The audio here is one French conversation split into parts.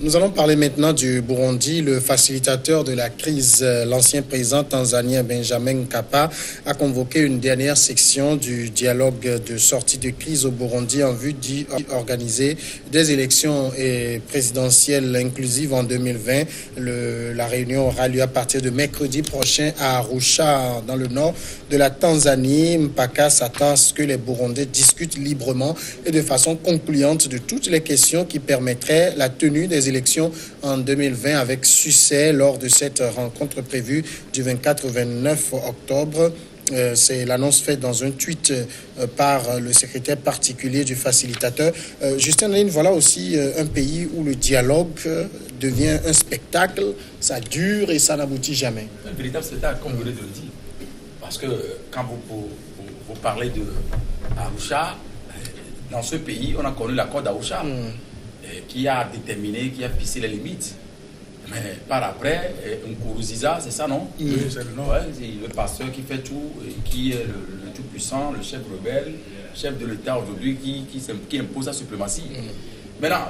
Nous allons parler maintenant du Burundi. Le facilitateur de la crise, l'ancien président tanzanien Benjamin Mkapa, a convoqué une dernière section du dialogue de sortie de crise au Burundi en vue d'y organiser des élections présidentielles inclusives en 2020. La réunion aura lieu à partir de mercredi prochain à Arusha, dans le nord de la Tanzanie. Mpaka s'attend à ce que les Burundais discutent librement et de façon concluante de toutes les questions qui permettraient la tenue des élections en 2020 avec succès lors de cette rencontre prévue du 24 au 29 octobre. C'est l'annonce faite dans un tweet par le secrétaire particulier du facilitateur. Justin Line, voilà aussi un pays où le dialogue devient un spectacle, ça dure et ça n'aboutit jamais. Un véritable spectacle, comme vous venez de le dire. Parce que quand vous parlez de Arusha, dans ce pays, on a connu l'accord d'Arusha qui a déterminé, qui a fixé les limites. Mais par après, Nkurunziza, c'est ça, non? Oui, c'est le nom. Ouais, c'est le pasteur qui fait tout, et qui est le tout-puissant, le chef rebelle, chef de l'État aujourd'hui, qui impose sa suprématie. Maintenant,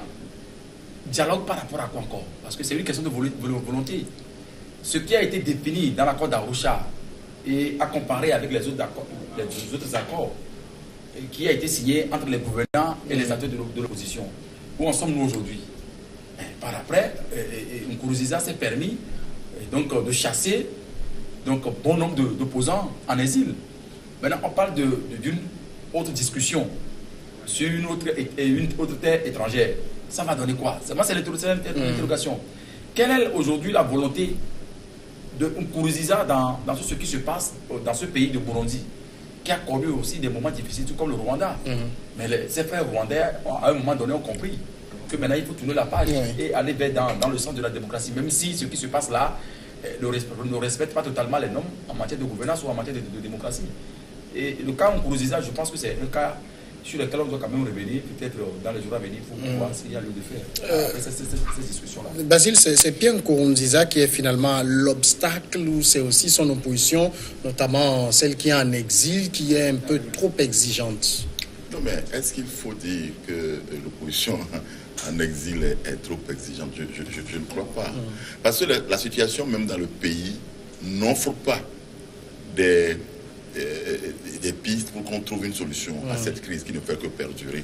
dialogue par rapport à quoi encore? Parce que c'est une question de volonté. Ce qui a été défini dans l'accord d'Arusha et à comparer avec les autres accords qui a été signé entre les gouvernants et les acteurs de l'opposition. Où en sommes-nous aujourd'hui? Par après, Nkurunziza s'est permis donc, de chasser donc, bon nombre d'opposants en exil. Maintenant, on parle d'une autre discussion sur une autre terre étrangère. Ça va donner quoi? C'est l'interrogation. Quelle est aujourd'hui la volonté de Nkurunziza dans ce qui se passe dans ce pays de Burundi, qui a connu aussi des moments difficiles, tout comme le Rwanda. Mais ses frères rwandais, à un moment donné, ont compris que maintenant, il faut tourner la page et aller dans le sens de la démocratie. Même si ce qui se passe là ne respecte pas totalement les normes en matière de gouvernance ou en matière de démocratie. Et le cas Nkurunziza, je pense que c'est un cas sur lequel on doit quand même revenir, peut-être dans les jours à venir, pour voir s'il y a lieu de faire ces discussions-là. Basile, c'est Pierre Nkurunziza qui est finalement l'obstacle, ou c'est aussi son opposition, notamment celle qui est en exil, qui est un peu trop exigeante? Non, mais est-ce qu'il faut dire que l'opposition en exil est trop exigeante? Je ne crois pas. Parce que la situation, même dans le pays, n'offre pas des pistes pour qu'on trouve une solution à cette crise qui ne fait que perdurer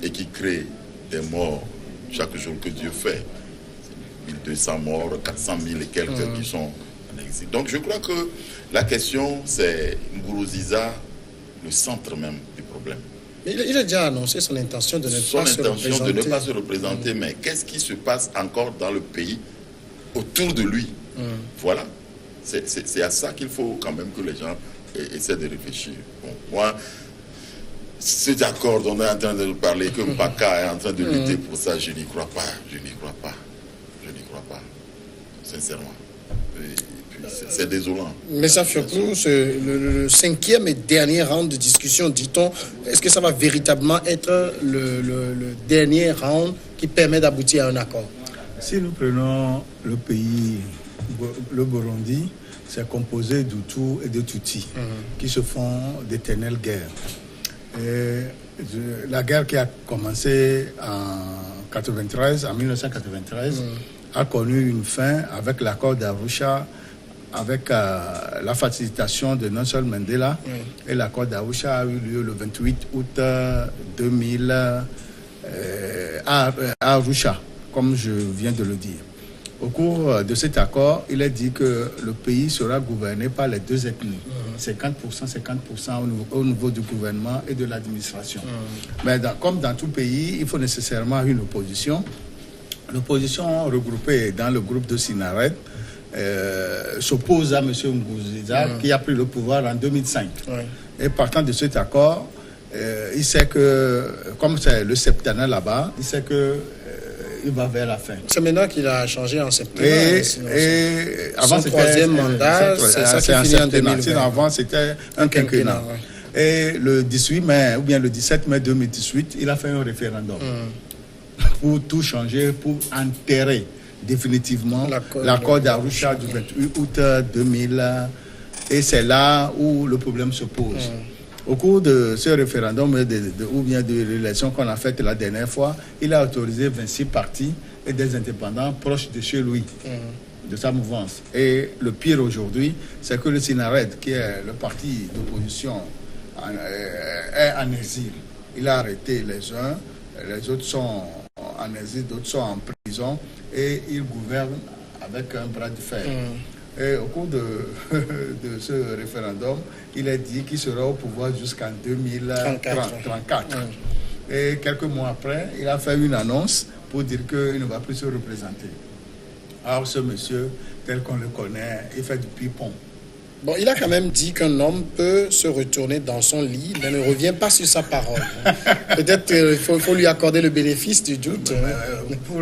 et qui crée des morts chaque jour que Dieu fait. 1200 morts, 400 000 et quelques qui sont en exil. Donc je crois que la question, c'est Nkurunziza, le centre même du problème. Mais il a déjà annoncé son intention de ne pas se représenter. Mais qu'est-ce qui se passe encore dans le pays autour de lui? Voilà. C'est à ça qu'il faut quand même que les gens essaient de réfléchir. Bon, moi, cet accord dont on est en train de parler, que Mpaka est en train de lutter pour ça, je n'y crois pas. Je n'y crois pas. Sincèrement. C'est désolant. Mais ça fait le cinquième et dernier round de discussion, dit-on, est-ce que ça va véritablement être le dernier round qui permet d'aboutir à un accord? Si nous prenons le pays, le Burundi, c'est composé d'Hutus et de Tutsis qui se font d'éternelles guerres. Et la guerre qui a commencé en 1993 a connu une fin avec l'accord d'Arusha, avec la facilitation de Nelson Mandela, et l'accord d'Arusha a eu lieu le 28 août 2000 à Arusha, comme je viens de le dire. Au cours de cet accord, il est dit que le pays sera gouverné par les deux ethnies, 50% au niveau du gouvernement et de l'administration. Mais comme dans tout pays, il faut nécessairement une opposition. L'opposition regroupée dans le groupe de Sinared s'oppose à M. Nkurunziza qui a pris le pouvoir en 2005. Et partant de cet accord, il sait que, comme c'est le septennat là-bas, il sait que il va vers la fin. C'est maintenant qu'il a changé en septembre. Et avant, son troisième mandat, c'est ça qui finit en 2020. Avant, c'était un quinquennat. Et le 18 mai, ou bien le 17 mai 2018, il a fait un référendum pour tout changer, pour enterrer définitivement l'accord d'Arusha du 28 août 2000. Et c'est là où le problème se pose. Au cours de ce référendum ou bien de l'élection qu'on a faite la dernière fois, il a autorisé 26 partis et des indépendants proches de chez lui, de sa mouvance. Et le pire aujourd'hui, c'est que le Sinared, qui est le parti d'opposition, est en exil. Il a arrêté les uns, les autres sont en exil, d'autres sont en prison, et il gouverne avec un bras de fer. Et au cours de ce référendum, il a dit qu'il sera au pouvoir jusqu'en 2034. Et quelques mois après, il a fait une annonce pour dire qu'il ne va plus se représenter. Alors ce monsieur, tel qu'on le connaît, il fait du ping-pong. Bon, il a quand même dit qu'un homme peut se retourner dans son lit, mais ne revient pas sur sa parole. Peut-être qu'il faut lui accorder le bénéfice du doute. Pour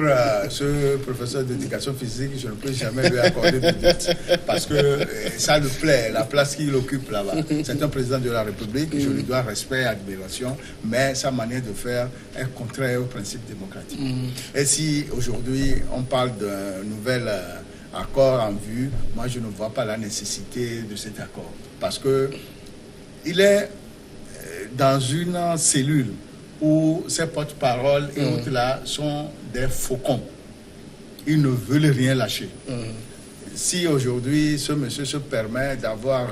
ce professeur d'éducation physique, je ne peux jamais lui accorder de doute. Parce que ça lui plaît, la place qu'il occupe là-bas. C'est un président de la République, je lui dois respect et admiration, mais sa manière de faire est contraire aux principes démocratiques. Et si aujourd'hui on parle d'un nouvel accord en vue, moi je ne vois pas la nécessité de cet accord. Parce que il est dans une cellule où ses porte-paroles et autres là sont des faucons. Ils ne veulent rien lâcher. Si aujourd'hui ce monsieur se permet d'avoir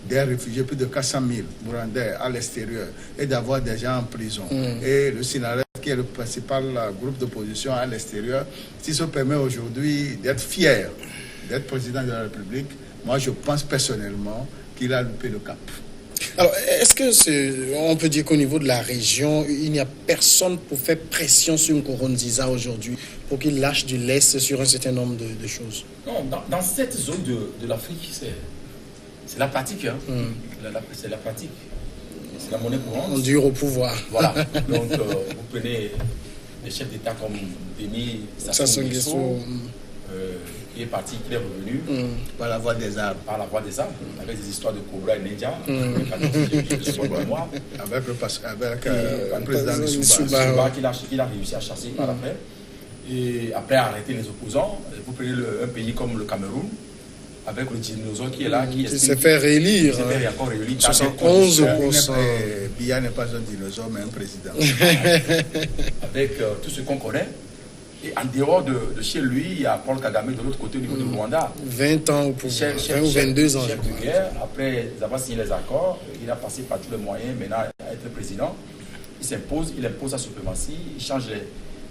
des réfugiés, plus de 400 000 Burundais à l'extérieur, et d'avoir des gens en prison, et le Sinared, qui est le principal groupe d'opposition à l'extérieur, s'il se permet aujourd'hui d'être fier d'être président de la République, moi je pense personnellement qu'il a loupé le cap. Alors, est-ce que on peut dire qu'au niveau de la région, il n'y a personne pour faire pression sur Nkurunziza aujourd'hui pour qu'il lâche du lest sur un certain nombre de choses? Non, dans cette zone de l'Afrique, c'est la pratique. Hein. C'est la pratique. C'est la monnaie courante. On dure au pouvoir. Voilà. Donc, vous prenez des chefs d'État comme Denis Sassou Nguesso, qui est parti, qui est revenu par la voie des armes. Par la voie des armes, avec des histoires de Cobra et Ninja, avec le président Lissouba qu'il a réussi à chasser par après. Et après arrêter les opposants. Vous prenez un pays comme le Cameroun, avec le dinosaure qui est là, qui s'est fait réélire. 71%. Biya n'est pas un dinosaure, mais un président. Avec tout ce qu'on connaît. Et en dehors de chez lui, il y a Paul Kagame de l'autre côté au niveau du Rwanda. 20 ans au pouvoir, 20 ou 22 ans. Chef de guerre, après avoir signé les accords, il a passé par tous les moyens maintenant à être président. Il s'impose, il impose sa suprématie, il change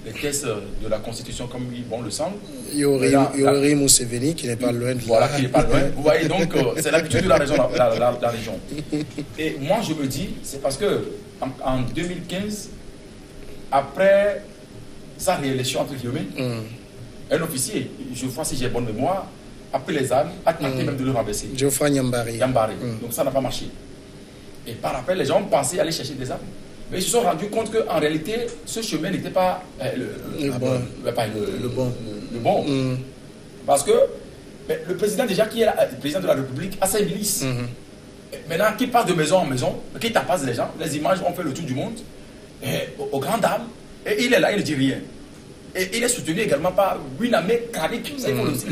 les textes de la Constitution comme bon le semble. Yoweri Museveni qui n'est pas loin de là. Voilà, qui n'est pas loin. Vous voyez, donc c'est l'habitude de la région. La région. Et moi je me dis, c'est parce que en 2015, après sa réélection entre guillemets, un officier, je crois si j'ai bonne mémoire, a pris les armes, a tenté même de le renverser. Geoffroy Nyambari. Donc ça n'a pas marché. Et par après, les gens ont pensé aller chercher des armes. Mais ils se sont rendus compte qu'en réalité, ce chemin n'était pas le bon. Parce que le président déjà qui est le président de la République a ses milices. Maintenant, qui passe de maison en maison, qui tapasse les gens, les images ont fait le tour du monde, aux grandes dames. Et il est là, il ne dit rien. Et il est soutenu également par Winame Karik, ça il faut le dire.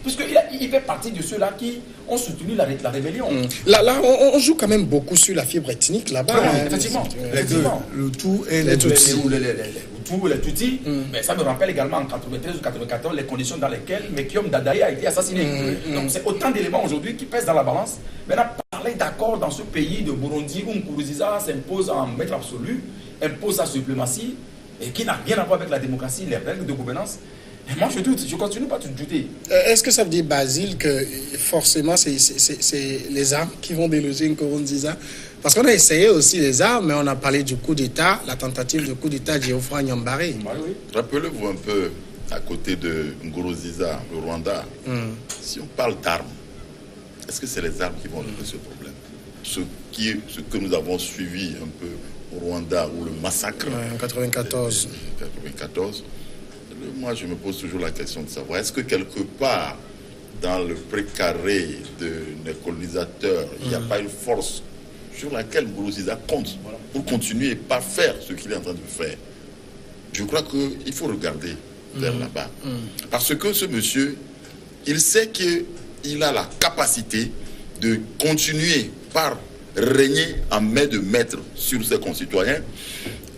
Puisqu'il fait partie de ceux-là qui ont soutenu la rébellion. Là on joue quand même beaucoup sur la fibre ethnique là-bas. Effectivement. Les deux, le tout et les Tutsis. Les Tutsis, mais ça me rappelle également en 93 ou 94 les conditions dans lesquelles Mekiom Dadaï a été assassiné. Donc c'est autant d'éléments aujourd'hui qui pèsent dans la balance. Maintenant, parler d'accord dans ce pays de Burundi où Nkurunziza s'impose en maître absolu, impose sa suprématie, et qui n'a rien à voir avec la démocratie, les règles de gouvernance. Et moi je doute, je continue pas de douter. Est-ce que ça veut dire, Basile, que forcément c'est les armes qui vont déloger Nkurunziza? Parce qu'on a essayé aussi les armes, mais on a parlé du coup d'État, la tentative de coup d'État de Geoffroy Nyambari. Oui. Rappelez-vous un peu, à côté de Nkurunziza, le Rwanda, si on parle d'armes, est-ce que c'est les armes qui vont régler ce problème? Ce que nous avons suivi un peu au Rwanda, où le massacre en 94. Moi, je me pose toujours la question de savoir, est-ce que quelque part, dans le précaré des colonisateurs, il n'y a pas une force sur laquelle Nkurunziza compte pour continuer et pas faire ce qu'il est en train de faire? Je crois qu'il faut regarder vers là-bas. Parce que ce monsieur, il sait qu'il a la capacité de continuer par régner en main de maître sur ses concitoyens.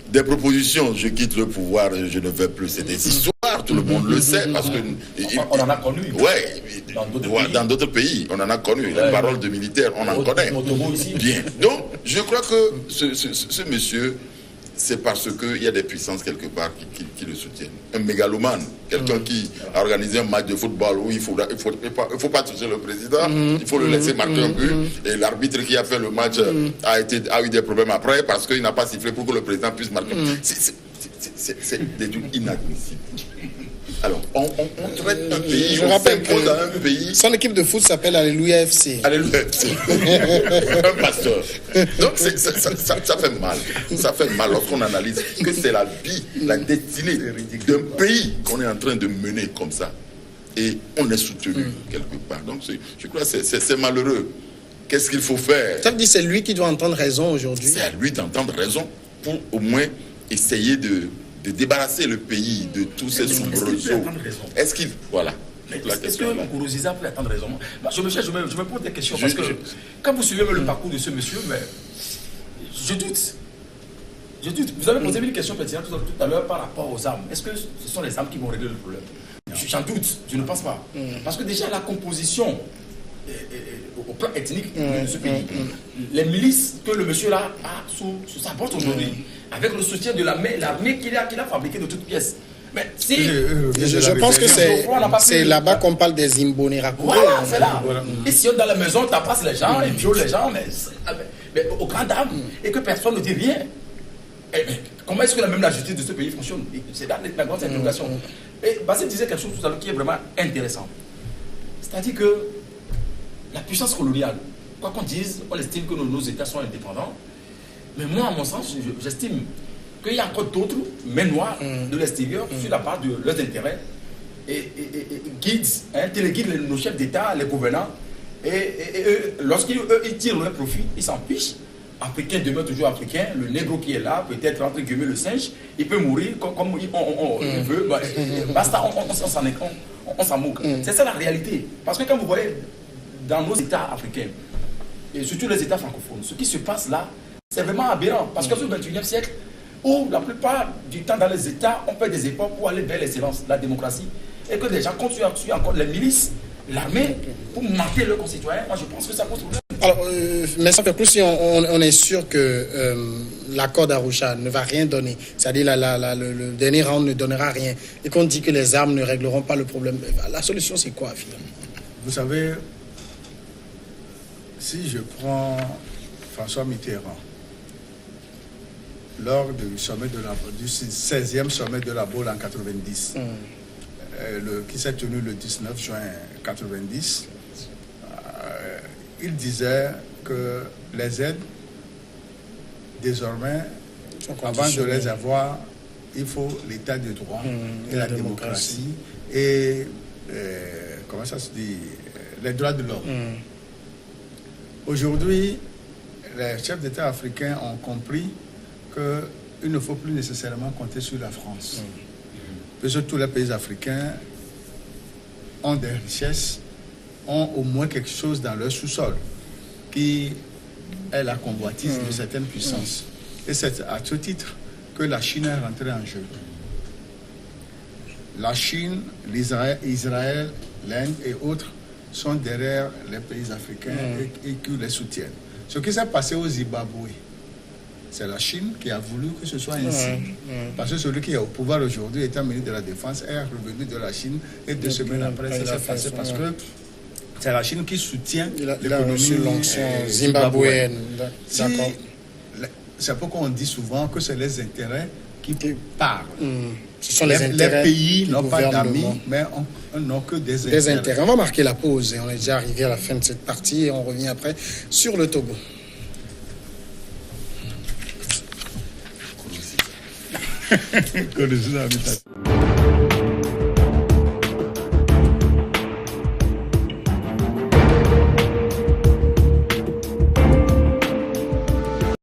Des propositions, je quitte le pouvoir, je ne veux plus, c'est des histoires, tout le monde monde le sait parce que on en a connu. Ouais, dans d'autres pays, on en a connu. Les paroles de militaires, on en connaît. Bien. Donc, je crois que ce monsieur, c'est parce qu'il y a des puissances quelque part qui le soutiennent. Un mégalomane, quelqu'un qui a organisé un match de football où il faut pas toucher le président, il faut le laisser marquer un but. Et l'arbitre qui a fait le match a eu des problèmes après parce qu'il n'a pas sifflé pour que le président puisse marquer. C'est des trucs inadmissibles. Alors, on traite un pays, je rappelle que un pays. Son équipe de foot s'appelle Alléluia FC. Alléluia FC. Un pasteur. Donc, ça fait mal. Ça fait mal lorsqu'on analyse que c'est la vie, la destinée d'un pays qu'on est en train de mener comme ça. Et on est soutenu quelque part. Donc, je crois que c'est malheureux. Qu'est-ce qu'il faut faire? Ça veut dire que c'est lui qui doit entendre raison aujourd'hui. C'est à lui d'entendre raison pour au moins essayer de débarrasser le pays de tous ces soubresauts. Est-ce qu'il... Voilà. Est-ce que Nkurunziza peut attendre raison? Je me pose des questions parce que quand vous suivez le parcours de ce monsieur, mais je doute. Vous avez posé une question pertinente tout à l'heure par rapport aux armes. Est-ce que ce sont les armes qui vont régler le problème? J'en doute, je ne pense pas. Parce que déjà la composition au plan ethnique de ce pays, les milices que le monsieur là a sous sa porte aujourd'hui, avec le soutien de l'armée qu'il a fabriqué de toutes pièces. Mais si je pense que c'est là-bas qu'on parle des Imbonerakure. Voilà, c'est là. Et si on dans la maison, on tapasse les gens, ils violent les gens, mais aux grandes dames, et que personne ne dit rien. Mais comment est-ce que la justice de ce pays fonctionne? C'est là la grande interrogation. Et Basile disait quelque chose tout à l'heure qui est vraiment intéressant. C'est-à-dire que la puissance coloniale, quoi qu'on dise, on estime que nos États sont indépendants. Mais moi, à mon sens, j'estime qu'il y a encore d'autres mains noires de l'extérieur sur la part de leurs intérêts et guident, téléguident nos chefs d'État, les gouvernants. Et lorsqu'ils tirent leur profit, ils s'en fichent. Africain demeure toujours africain. Le négro qui est là, peut-être entre guillemets le singe, il peut mourir comme il veut. Basta, on s'en moque. C'est ça la réalité. Parce que quand vous voyez dans nos États africains, et surtout les États francophones, ce qui se passe là, c'est vraiment aberrant. Parce que sur le 21e siècle, où la plupart du temps dans les États, on fait des efforts pour aller vers l'excellence, la démocratie, et que les gens continuent à suivre encore les milices, l'armée, pour mater leurs concitoyens, moi je pense que ça pose problème. Alors, mais ça fait plus si on est sûr que l'accord d'Arusha ne va rien donner, c'est-à-dire le dernier round ne donnera rien, et qu'on dit que les armes ne régleront pas le problème, la solution c'est quoi finalement? Vous savez, si je prends François Mitterrand, lors du 16e sommet de la Baule en 90, qui s'est tenu le 19 juin 90, il disait que les aides, désormais, avant de les avoir, il faut l'état de droit et la démocratie et, comment ça se dit, les droits de l'homme. Aujourd'hui, les chefs d'État africains ont compris qu'il ne faut plus nécessairement compter sur la France. Parce que tous les pays africains ont des richesses, ont au moins quelque chose dans leur sous-sol qui est la convoitise de certaines puissances. Et c'est à ce titre que la Chine est rentrée en jeu. La Chine, Israël, l'Inde et autres sont derrière les pays africains et qui les soutiennent. Ce qui s'est passé au Zimbabwe, c'est la Chine qui a voulu que ce soit ainsi. Parce que celui qui est au pouvoir aujourd'hui, étant ministre de la Défense, est revenu de la Chine et 2 semaines après, ça s'est passé parce que c'est la Chine qui soutient l'économie zimbabwéenne. C'est pourquoi on dit souvent que c'est les intérêts qui parlent. Ce sont les intérêts. Les pays n'ont pas d'amis, mais n'ont que des intérêts. On va marquer la pause et on est déjà arrivé à la fin de cette partie et on revient après sur le Togo. Nkurunziza